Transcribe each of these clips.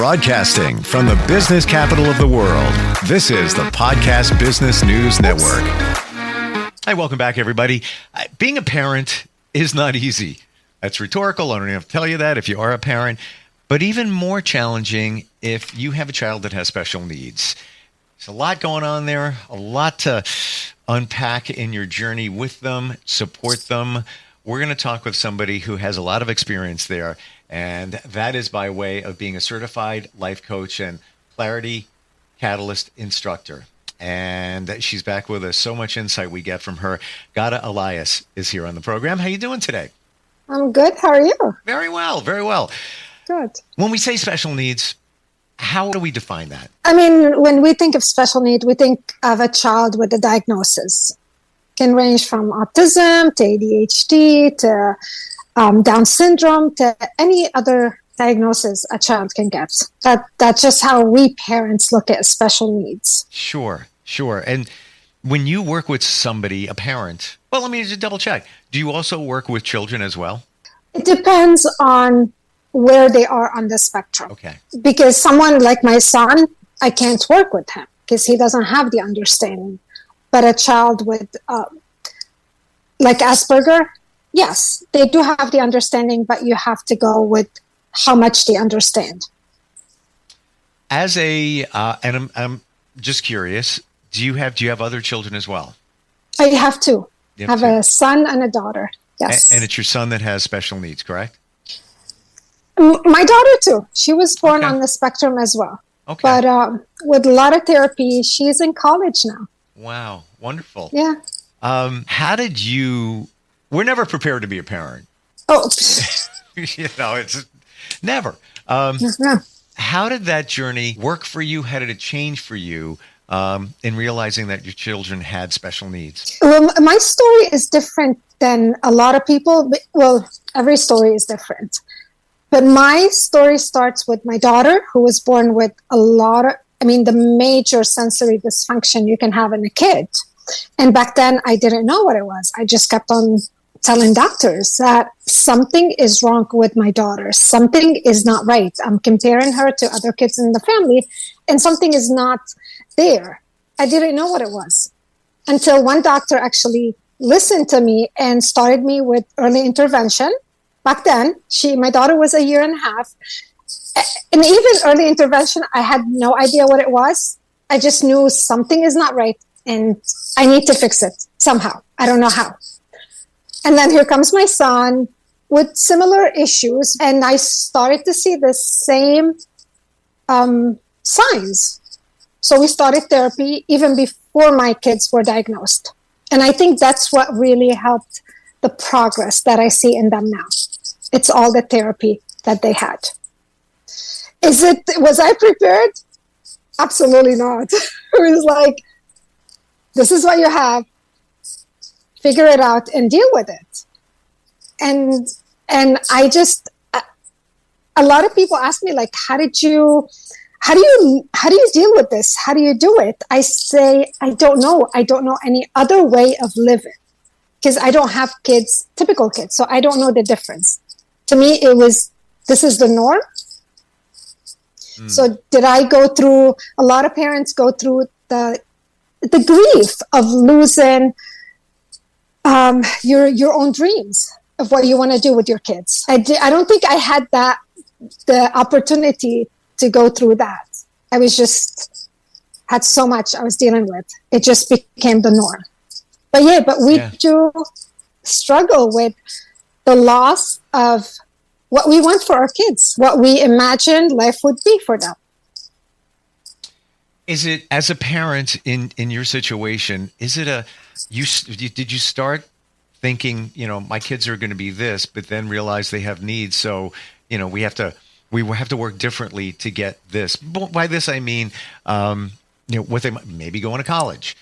Broadcasting from the business capital of the world, this is the Podcast Business News Network. Hi, welcome back, everybody. Being a parent is not easy. That's rhetorical. I don't have to tell you that if you are a parent. But even more challenging if you have a child that has special needs. There's a lot going on there, a lot to unpack in your journey with them, support them. We're going to talk with somebody who has a lot of experience there, and that is by way of being a certified life coach and Clarity Catalyst instructor. And she's back with us. So much insight we get from her. Ghada Elias is here on the program. How you doing today? I'm good. How are you? Very well, very well. Good. When we say special needs, how do we define that? I mean, when we think of special need, we think of a child with a diagnosis. Can range from autism to ADHD to Down syndrome to any other diagnosis a child can get. That's just how we parents look at special needs. Sure. And when you work with somebody, a parent, well, let me just double check. Do you also work with children as well? It depends on where they are on the spectrum. Okay. Because someone like my son, I can't work with him because he doesn't have the understanding. But a child with like Asperger, yes, they do have the understanding, but you have to go with how much they understand. As a, and I'm just curious, do you have other children as well? I have two. I have a son and a daughter. Yes. And it's your son that has special needs, correct? My daughter too. She was born on the spectrum as well. Okay. But with a lot of therapy, she's in college now. Wow. Wonderful. Yeah. How did you, we're never prepared to be a parent. Oh. It's never. No. How did that journey work for you? How did it change for you in realizing that your children had special needs? Well, my story is different than a lot of people. Well, every story is different. But my story starts with my daughter, who was born with the major sensory dysfunction you can have in a kid. And back then, I didn't know what it was. I just kept on telling doctors that something is wrong with my daughter. Something is not right. I'm comparing her to other kids in the family, and something is not there. I didn't know what it was until one doctor actually listened to me and started me with early intervention. Back then, my daughter was 1.5 years. And even early intervention, I had no idea what it was. I just knew something is not right and I need to fix it somehow. I don't know how. And then here comes my son with similar issues. And I started to see the same signs. So we started therapy even before my kids were diagnosed. And I think that's what really helped the progress that I see in them now. It's all the therapy that they had. Was I prepared? Absolutely not. It was like, this is what you have. Figure it out and deal with it. And I just, a lot of people ask me, like, how do you deal with this? How do you do it? I say, I don't know. I don't know any other way of living because I don't have kids, typical kids. So I don't know the difference. To me, this is the norm. So did I go through, a lot of parents go through the grief of losing your own dreams of what you want to do with your kids. I don't think I had the opportunity to go through that. I had so much I was dealing with. It just became the norm. But we do struggle with the loss of what we want for our kids, what we imagined life would be for them. Is it, as a parent in your situation, did you start thinking, my kids are going to be this, but then realize they have needs, so we have to work differently to get this. By this I mean, what they maybe going to college,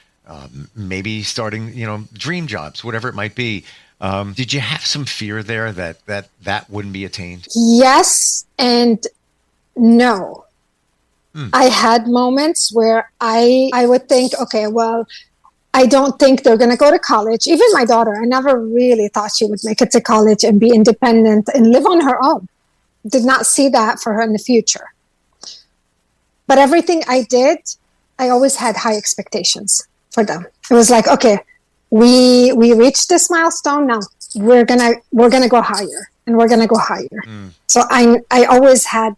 maybe starting, dream jobs, whatever it might be. Did you have some fear there that wouldn't be attained? Yes and no. I had moments where I would think, okay, well, I don't think they're going to go to college. Even my daughter, I never really thought she would make it to college and be independent and live on her own. Did not see that for her in the future. But everything I did, I always had high expectations for them. It was like, okay, we reached this milestone. Now we're gonna go higher, and we're gonna go higher. So I always had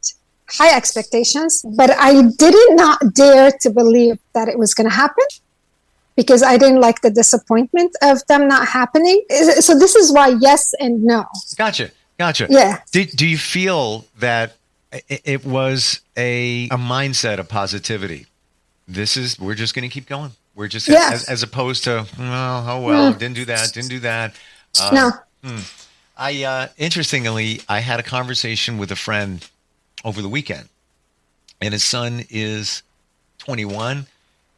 high expectations, but I did not dare to believe that it was gonna happen, because I didn't like the disappointment of them not happening. So this is why yes and no. Gotcha. Yeah. Do you feel that it was a mindset of positivity? We're just going to keep going. We're just, as opposed to, didn't do that. No. Interestingly, I had a conversation with a friend over the weekend, and his son is 21,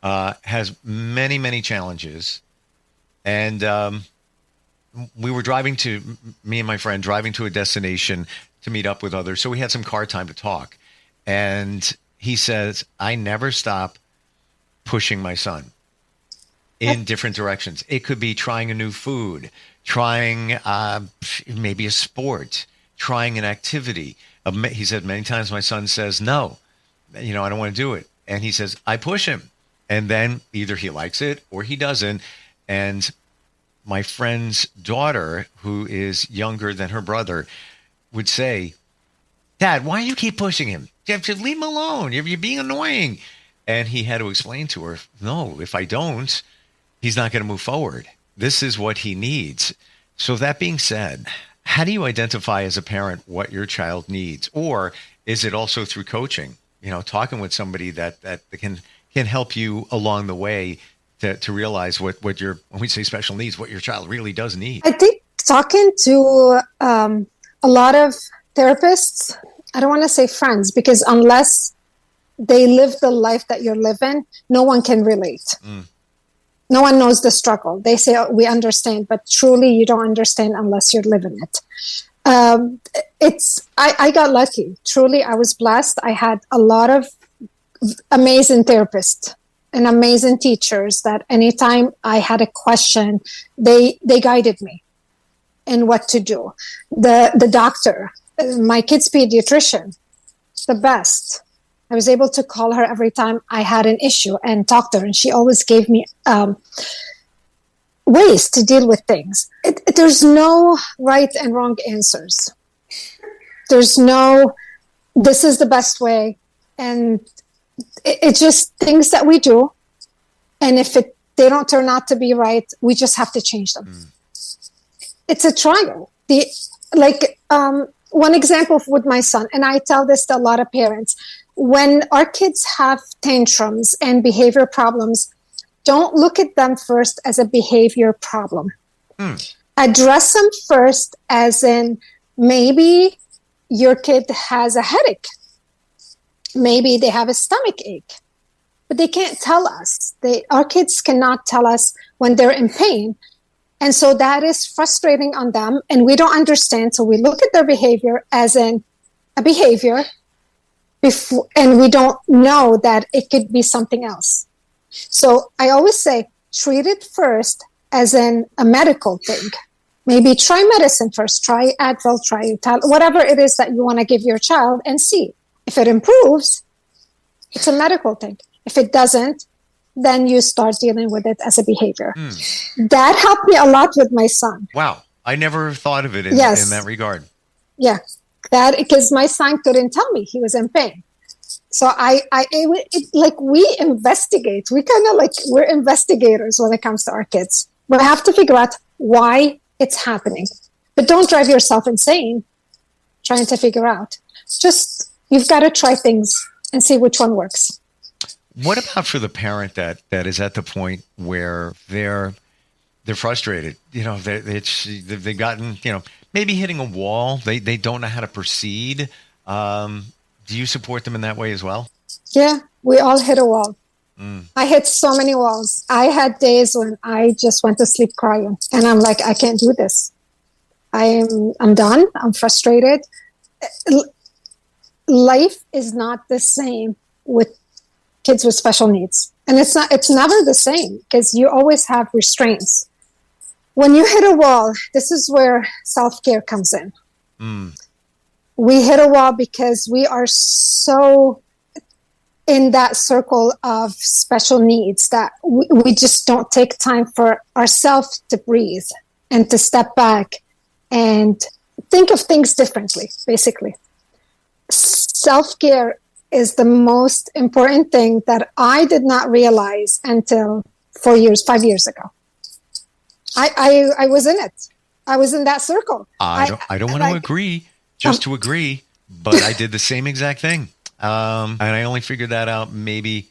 has many, many challenges. And me and my friend driving to a destination to meet up with others. So we had some car time to talk. And he says, I never stop pushing my son in different directions. It could be trying a new food, trying maybe a sport, trying an activity. He said many times my son says, no, I don't want to do it. And he says, I push him. And then either he likes it or he doesn't. And my friend's daughter, who is younger than her brother, would say, Dad, why do you keep pushing him? You have to leave him alone. You're being annoying. And he had to explain to her, no, if I don't, he's not going to move forward. This is what he needs. So that being said, how do you identify as a parent what your child needs? Or is it also through coaching, talking with somebody that can help you along the way to realize what your, when we say special needs, what your child really does need? I think talking to a lot of therapists, I don't want to say friends, because unless they live the life that you're living, no one can relate. No one knows the struggle. They say, oh, we understand, but truly you don't understand unless you're living it. I got lucky. Truly, I was blessed. I had a lot of amazing therapists and amazing teachers that anytime I had a question, they guided me in what to do. The doctor, my kid's pediatrician, the best. I was able to call her every time I had an issue and talk to her, and she always gave me ways to deal with things. There's no right and wrong answers. There's no, this is the best way. And it's just things that we do. And if they don't turn out to be right, we just have to change them. It's a trial. One example with my son, and I tell this to a lot of parents, when our kids have tantrums and behavior problems, don't look at them first as a behavior problem. Address them first as in, maybe your kid has a headache. Maybe they have a stomach ache. But they can't tell us. Our kids cannot tell us when they're in pain. And so that is frustrating on them. And we don't understand. So we look at their behavior as in a behavior, and we don't know that it could be something else. So I always say, treat it first as in a medical thing. Maybe try medicine first. Try Advil, try whatever it is that you want to give your child, and see. If it improves, it's a medical thing. If it doesn't, then you start dealing with it as a behavior. That helped me a lot with my son. Wow. I never thought of it in that regard. Yeah. That, because my son couldn't tell me he was in pain. So we investigate. We're investigators when it comes to our kids. We have to figure out why it's happening. But don't drive yourself insane trying to figure out. Just, you've got to try things and see which one works. What about for the parent that is at the point where they're frustrated? They've gotten, maybe hitting a wall. They don't know how to proceed. Do you support them in that way as well? Yeah, we all hit a wall. I hit so many walls. I had days when I just went to sleep crying, and I'm like, I can't do this. I'm done. I'm frustrated. Life is not the same with kids with special needs. And it's never the same, because you always have restraints. When you hit a wall, this is where self-care comes in. We hit a wall because we are so in that circle of special needs that we just don't take time for ourselves to breathe and to step back and think of things differently, basically. Self-care is the most important thing that I did not realize until 5 years ago. I was in it. I was in that circle. I don't want to agree, just to agree, but I did the same exact thing. And I only figured that out maybe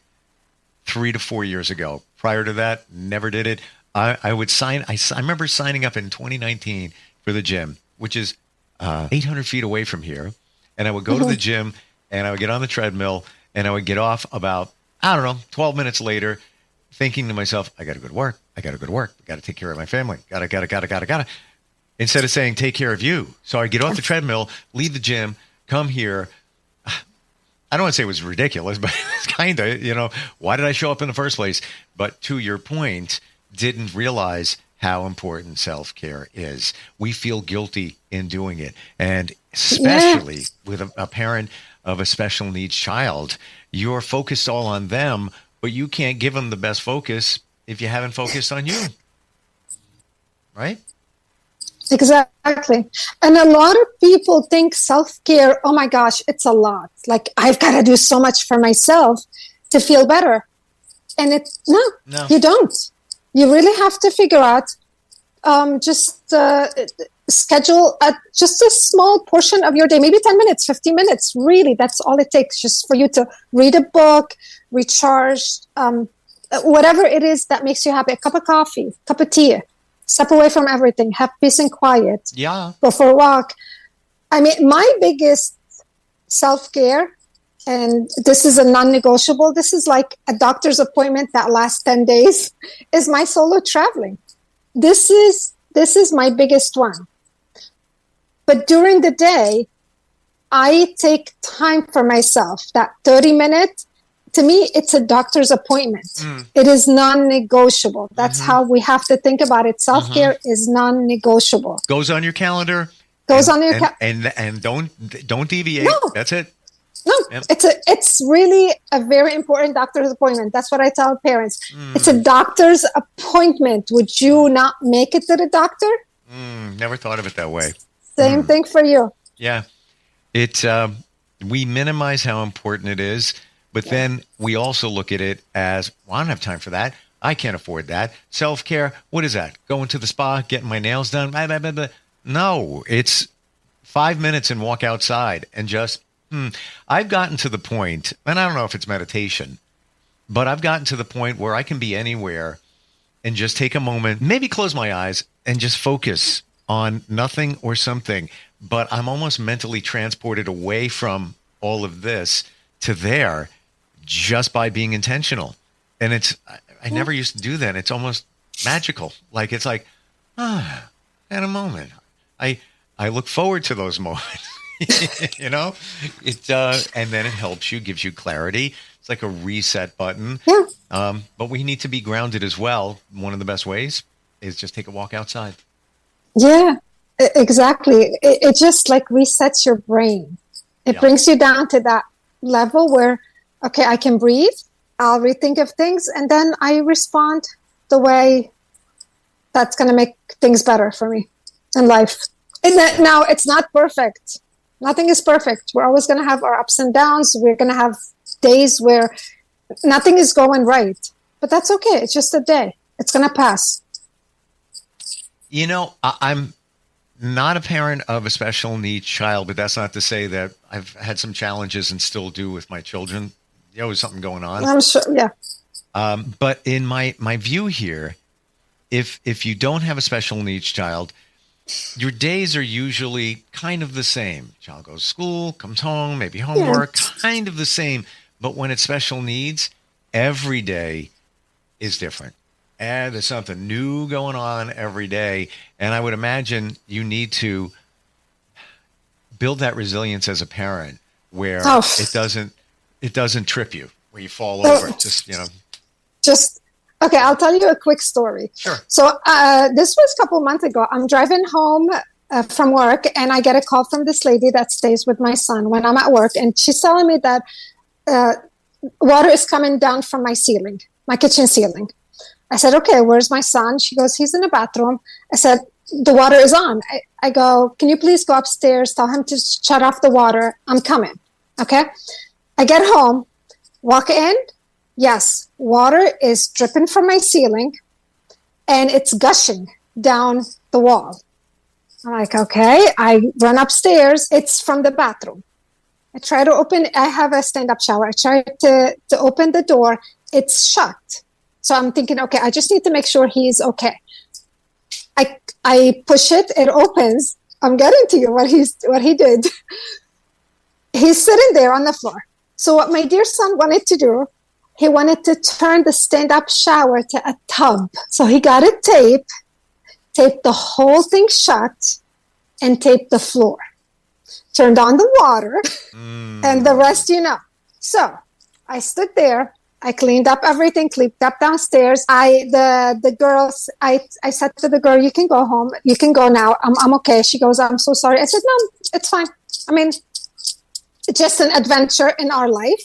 3 to 4 years ago. Prior to that, never did it. I remember signing up in 2019 for the gym, which is 800 feet away from here. And I would go to the gym and I would get on the treadmill and I would get off about, 12 minutes later, thinking to myself, I got to go to work. I got to take care of my family. Gotta. Instead of saying, take care of you. So I get off the treadmill, leave the gym, come here. I don't want to say it was ridiculous, but it's kind of, why did I show up in the first place? But to your point, didn't realize how important self-care is. We feel guilty in doing it. And especially with a parent of a special needs child, you're focused all on them, but you can't give them the best focus if you haven't focused on you. Right? Exactly. And a lot of people think self-care, oh my gosh, it's a lot. Like, I've got to do so much for myself to feel better. And no, you don't. You really have to figure out, schedule just a small portion of your day, maybe 10 minutes, 15 minutes. Really, that's all it takes, just for you to read a book, recharge, whatever it is that makes you happy. A cup of coffee, cup of tea. Step away from everything. Have peace and quiet. Yeah. Go for a walk. I mean, my biggest self-care, and this is a non-negotiable, this is like a doctor's appointment that lasts 10 days, is my solo traveling. This is my biggest one. But during the day, I take time for myself. That 30-minute, to me, it's a doctor's appointment. It is non-negotiable. That's how we have to think about it. Self-care is non-negotiable. Goes on your calendar. And don't deviate. No. That's it. No, yep. It's really a very important doctor's appointment. That's what I tell parents. It's a doctor's appointment. Would you not make it to the doctor? Never thought of it that way. Same thing for you. Yeah. We minimize how important it is. But then we also look at it as, well, I don't have time for that. I can't afford that. Self-care, what is that? Going to the spa, getting my nails done? Blah, blah, blah, blah. No, it's 5 minutes and walk outside and just, I've gotten to the point, and I don't know if it's meditation, but I've gotten to the point where I can be anywhere and just take a moment, maybe close my eyes and just focus on nothing or something. But I'm almost mentally transported away from all of this to there, just by being intentional. And I never used to do that. It's almost magical. Like, it's like, at a moment. I look forward to those moments, and then it helps you, gives you clarity. It's like a reset button. Yeah. But we need to be grounded as well. One of the best ways is just take a walk outside. Yeah, exactly. It just like resets your brain. It brings you down to that level where, okay, I can breathe, I'll rethink of things, and then I respond the way that's going to make things better for me in life. And now, it's not perfect. Nothing is perfect. We're always going to have our ups and downs. We're going to have days where nothing is going right. But that's okay. It's just a day. It's going to pass. I'm not a parent of a special needs child, but that's not to say that I've had some challenges and still do with my children. There's always something going on. I'm sure, yeah. But in my view here, if you don't have a special needs child, your days are usually kind of the same. Child goes to school, comes home, maybe homework, kind of the same. But when it's special needs, every day is different. And there's something new going on every day. And I would imagine you need to build that resilience as a parent where it doesn't trip you, where you fall over. Okay, I'll tell you a quick story. Sure. So this was a couple months ago. I'm driving home from work, and I get a call from this lady that stays with my son when I'm at work. And she's telling me that water is coming down from my ceiling, my kitchen ceiling. I said, okay, where's my son? She goes, he's in the bathroom. I said, the water is on. I go, can you please go upstairs? Tell him to shut off the water. I'm coming. Okay. I get home, walk in. Yes, water is dripping from my ceiling and it's gushing down the wall. I'm like, okay. I run upstairs. It's from the bathroom. I try to open. I have a stand-up shower. I try to open the door. It's shut. So I'm thinking, okay, I just need to make sure he's okay. I push it. It opens. I'm getting to you what he did. He's sitting there on the floor. So what my dear son wanted to do, he wanted to turn the stand-up shower to a tub. So he got it taped the whole thing shut, and taped the floor. Turned on the water, and the rest you know. So I stood there. I cleaned up everything, cleaned up downstairs. The girls, I said to the girl, you can go home. You can go now. I'm okay. She goes, I'm so sorry. I said, no, it's fine. I mean, it's just an adventure in our life.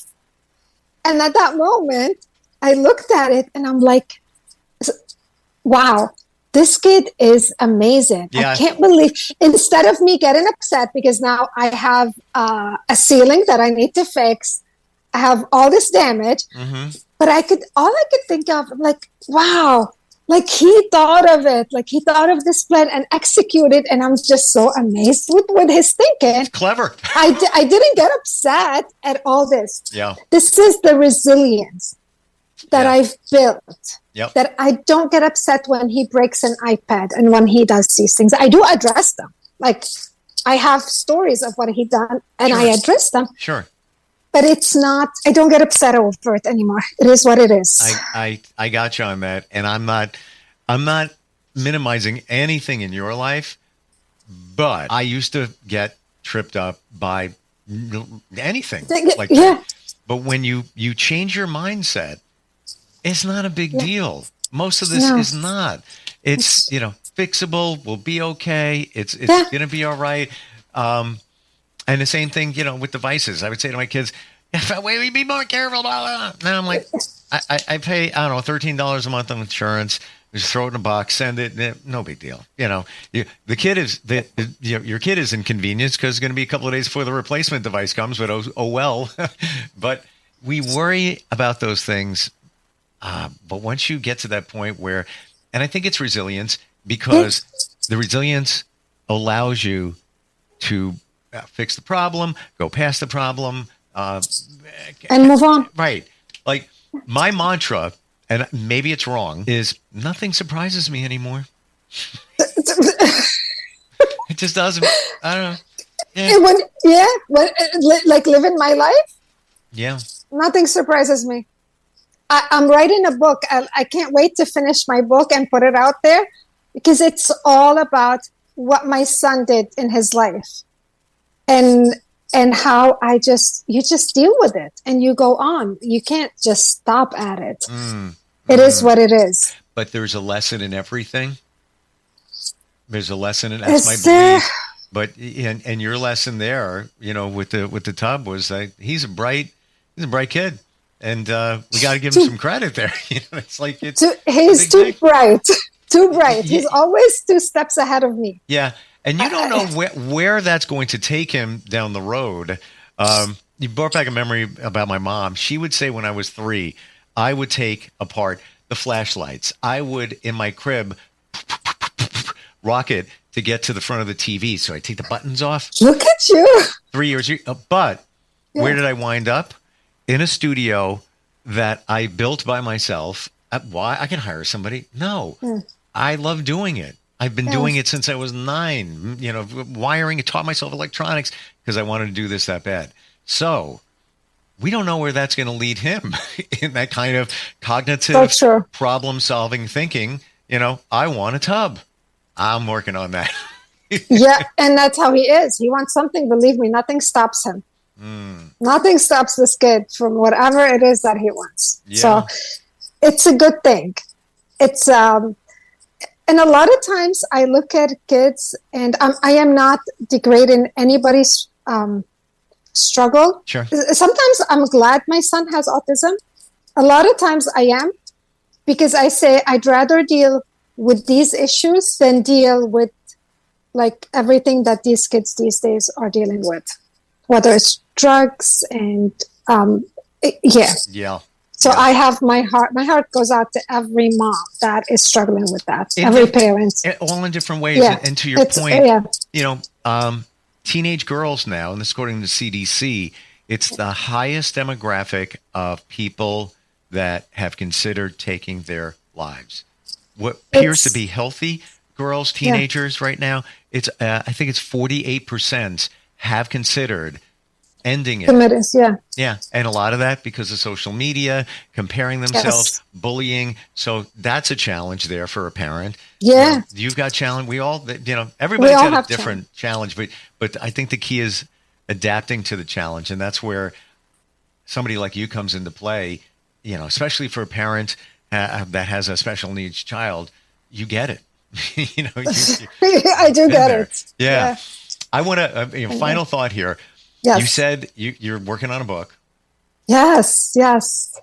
And at that moment, I looked at it and I'm like, wow, this kid is amazing. Yeah. I can't believe, instead of me getting upset because now I have a ceiling that I need to fix, I have all this damage, but all I could think of, like, wow, like he thought of it, like he thought of this plan and executed, and I'm just so amazed with his thinking. It's clever. I didn't get upset at all this. Yeah. This is the resilience that I've built. Yep. That I don't get upset when he breaks an iPad and when he does these things. I do address them. Like, I have stories of what he done and I address them. Sure. But it's not, I don't get upset over it anymore. It is what it is. I got you on that. And I'm not minimizing anything in your life, but I used to get tripped up by anything like that. But when you change your mindset, it's not a big deal. Most of this is not. It's, fixable. We'll be okay. It's going to be all right. And the same thing, with devices. I would say to my kids, "Wait, be more careful." Blah, blah. Now I'm like, I pay, I don't know, $13 a month on insurance. Just throw it in a box, send it. No big deal. The kid is your kid is inconvenienced because it's going to be a couple of days before the replacement device comes. But oh well. But we worry about those things. But once you get to that point where, and I think it's resilience, because the resilience allows you to fix the problem, go past the problem, and move on. Right. Like my mantra, and maybe it's wrong, is nothing surprises me anymore. It just doesn't. I don't know. Like living my life. Yeah. Nothing surprises me. I'm writing a book. I can't wait to finish my book and put it out there, because it's all about what my son did in his life, and how you just deal with it and you go on. You can't just stop at it. It is what it is. But there's a lesson in everything. There's a lesson, and that's my belief. But and your lesson there, with the tub was that he's a bright kid. And we got to give him some credit there. It's like he's too bright. Too bright. He's always 2 steps ahead of me. Yeah, and you don't know where that's going to take him down the road. You brought back a memory about my mom. She would say when I was 3, I would take apart the flashlights. I would, in my crib, rock it to get to the front of the TV. So I take the buttons off. Look at you. 3 years. But where did I wind up? In a studio that I built by myself. Why? I can hire somebody. No, I love doing it. I've been doing it since I was 9, wiring. I taught myself electronics because I wanted to do this that bad. So we don't know where that's going to lead him in that kind of cognitive problem solving thinking. I want a tub. I'm working on that. Yeah. And that's how he is. He wants something. Believe me, nothing stops him. Nothing stops this kid from whatever it is that he wants. Yeah. So it's a good thing. It's and a lot of times I look at kids, and I am not degrading anybody's struggle. Sure. Sometimes I'm glad my son has autism. A lot of times I am, because I say I'd rather deal with these issues than deal with like everything that these kids these days are dealing with, whether it's drugs and Yeah. So I have my heart goes out to every mom that is struggling with that. Every parent. All in different ways. Yeah. And to your point, teenage girls now, and this according to CDC, it's the highest demographic of people that have considered taking their lives. What appears to be healthy girls, teenagers right now, it's I think it's 48% have considered ending it. Yeah. And a lot of that because of social media, comparing themselves, bullying. So that's a challenge there for a parent. Yeah. You've got challenge. We all, everybody's got a different challenge, but I think the key is adapting to the challenge. And that's where somebody like you comes into play, especially for a parent that has a special needs child. You get it. I do get it. Yeah. I want to, final thought here. Yes. You said you're working on a book. Yes.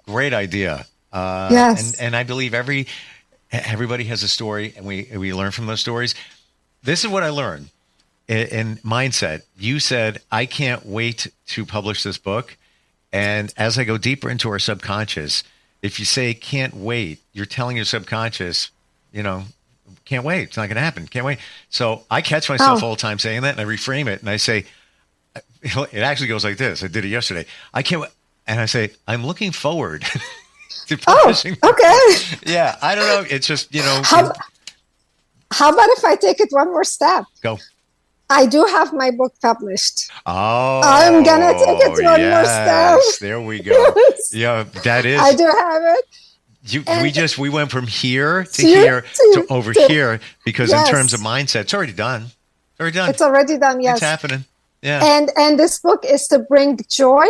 Great idea. Yes. And I believe everybody has a story, and we learn from those stories. This is what I learned in mindset. You said, I can't wait to publish this book. And as I go deeper into our subconscious, if you say can't wait, you're telling your subconscious, can't wait. It's not going to happen. Can't wait. So I catch myself all the time saying that, and I reframe it, and I say, it actually goes like this. I did it yesterday. I can't wait. And I say, I'm looking forward to publishing. Okay. Yeah. I don't know. It's just, How about if I take it one more step? Go. I do have my book published. Oh. I'm going to take it one more step. There we go. Yeah, that is. I do have it. We went from here to here to over here because in terms of mindset, it's already done. It's already done. Yes. It's happening. Yeah. And this book is to bring joy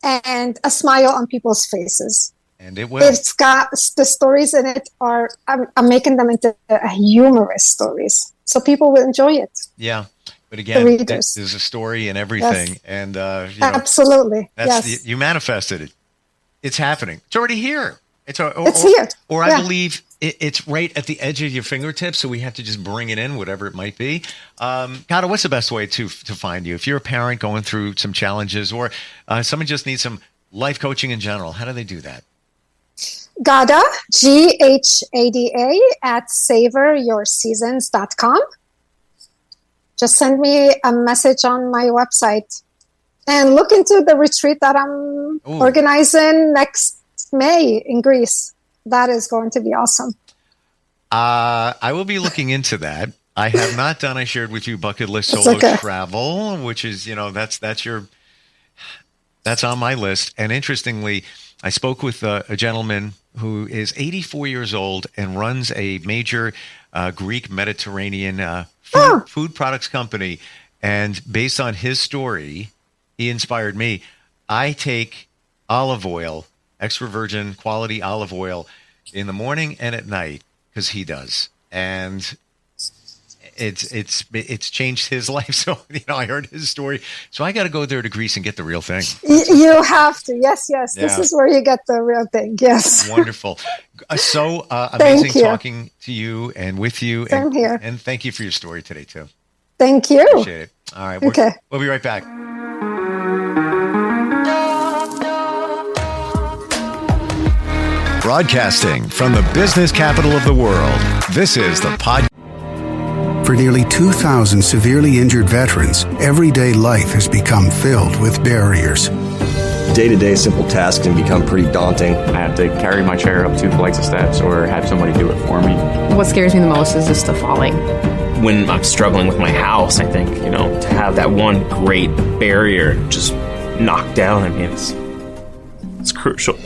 and a smile on people's faces. And it will. It's got the stories in it I'm making them into humorous stories, so people will enjoy it. Yeah, but again, there's a story in everything, and absolutely, you manifested it. It's happening. It's already here. It's here. Or I believe it's right at the edge of your fingertips, so we have to just bring it in, whatever it might be. Ghada, what's the best way to find you? If you're a parent going through some challenges, or someone just needs some life coaching in general, how do they do that? Ghada, Ghada, at savoryourseasons.com. Just send me a message on my website and look into the retreat that I'm organizing next May in Greece. That is going to be awesome. I will be looking into that. I have not done, I shared with you, bucket list solo travel, which is, that's on my list. And interestingly, I spoke with a gentleman who is 84 years old and runs a major Greek Mediterranean food products company. And based on his story, he inspired me. I take olive oil, extra virgin quality olive oil, in the morning and at night, because he does. And it's changed his life. So, I heard his story. So I got to go there to Greece and get the real thing. You have to. Yes. Yeah. This is where you get the real thing. Yes. Wonderful. So amazing talking to you and with you. Same here. And thank you for your story today, too. Thank you. Appreciate it. All right. We'll be right back. Broadcasting from the business capital of the world, this is the podcast. For nearly 2,000 severely injured veterans, everyday life has become filled with barriers. Day-to-day simple tasks can become pretty daunting. I have to carry my chair up 2 flights of steps or have somebody do it for me. What scares me the most is just the falling. When I'm struggling with my house, I think, to have that one great barrier just knocked down, it's crucial.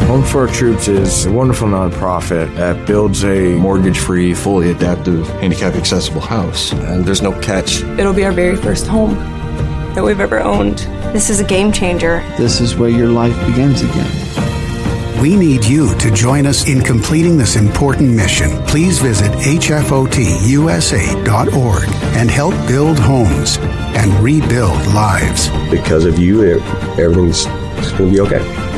Home for Our Troops is a wonderful nonprofit that builds a mortgage-free, fully adaptive, handicap-accessible house. And there's no catch. It'll be our very first home that we've ever owned. This is a game changer. This is where your life begins again. We need you to join us in completing this important mission. Please visit hfotusa.org and help build homes. and rebuild lives. Because of you, everything's going to be okay.